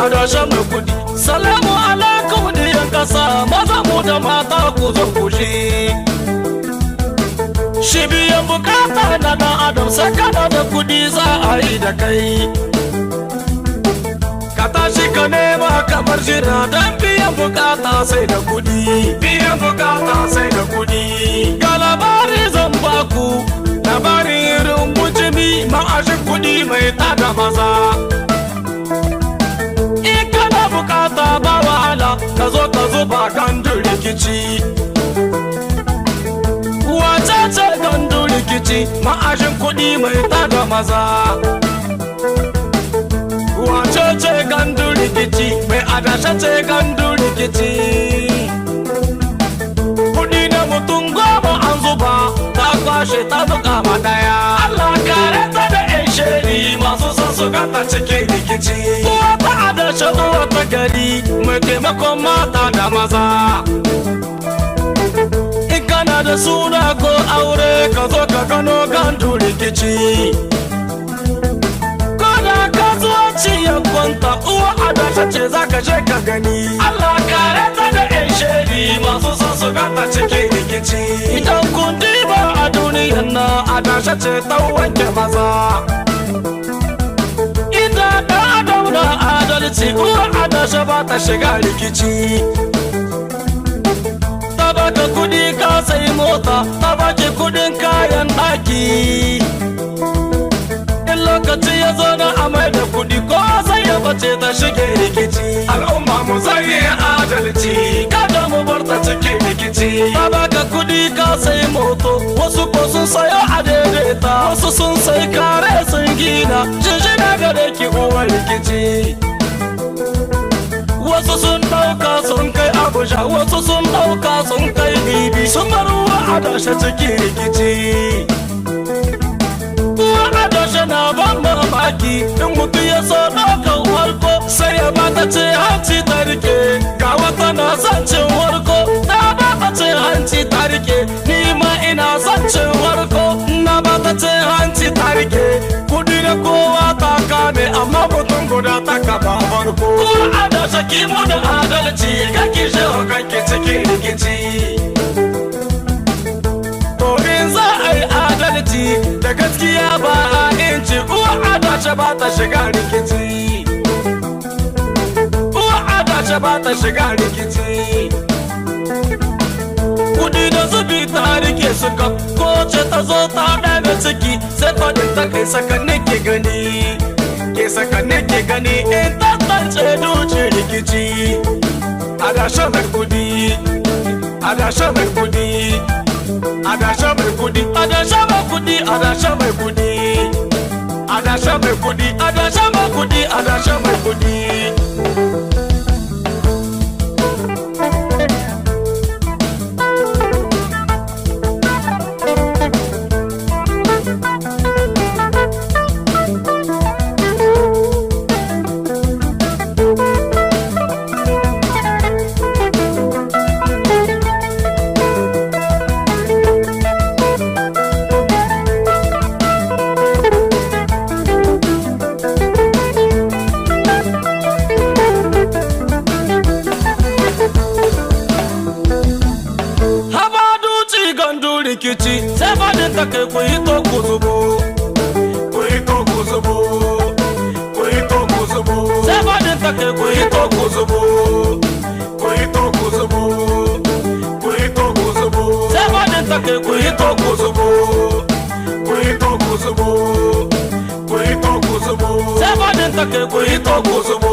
adashe mai kudi. Salamu alaikum diyan kasa, maza mu da mata ku zo ku ji. Shi biyan bukata na dan adam, sai kana da kudi za a yi da kai. Ka tashi ka nema kamar jira, dan biyan bukata sai da kudi. Biyan bukata sai da kudi. Ga labari zan baku, labarin irin bujimi ma'ashin kudi mai tada maza. In kana bukata ba wahala, ka zo ka zuba gandun rikici. Wace ce gandun rikici ma'ashin kudi mai tada maza. Wace ce gandun rikici mai adashe ce gandun rikici. Kudi na mutum goma an zuba, ta kwashe ta zuka ma daya. Allah kare ta da yan sheri masu son su gata cikin rikici. Uwa ta adashe uwa ta gari mai taimakon mata da maza. In kana da suna ko aure ka zo ka gano gandun rikici. Kasuwanci ya kwanta uwa adashe ce za ka je ka gani. Allah kare ta da yan sheri masu son su gata cikin rikici. Idan kun diba a duniyan na adashe ce ta wanke maza. Idan da adam na adalci uwa adashe ba ta shiga rikici. Ta baka kudi ka sai mota, ta baki kudin kayan daki. In lokaci ya zo na amai da kudi ko sai ya bace ta shige rikici. Al'umma mu zai adalci, kada mu bar ta cikin rikici. Ta baka kudi ka sai moto, wasu ko sun sayo a daidaita, wasu sun sai kare sun gina. Jinjina gare ki uwar rikici. Wasu sun dauka sun kai Abuja, wasu sun dauka sun kai Bibi, sun bar uwa adashe cikin rikici. Adashe na ban mamaki, in mutu ya so ɗaukan warko sai ya bata ce hanci ta rike. Ga wata na son cin warko, ta bata ce hanci ta rike. Ni ma ina son cin warko, na bata ce hanci ta rike. Kudi da kowa ta kame amma mutum guda ta kaba farko. Uwa adashe ki mu da adalci, kake shewa kake cikin rikici. Adalci da gaskiya ba a inci, uwa adashe ba ta shiga rikici. Uwa adashe ba ta shiga rikici. Kudi da zubi ta rike suka, ko ce ta zo ta daga ciki, sai fadin ta kai sakanni ke gani. Ke sakanni ke gani in tantance duci rikici. Adashe mai kudi, adashe mai kudi. Adashe mai kudi, adashe mai kudi, adashe mai kudi. Adashe mai kudi, adashe mai kudi, adashe mai kudi. Rikici sai fadin ta kai ku yi to ku zubo, ku yi to ku zubo, ku yi to ku zubo. Sai fadin ta kai ku yi to ku zubo, ku yi to ku zubo, ku yi to ku zubo. Sai fadin ta kai ku yi to ku zubo, ku yi to ku zubo, ku yi to ku zubo. Sai fadin ta kai ku yi to ku zubo.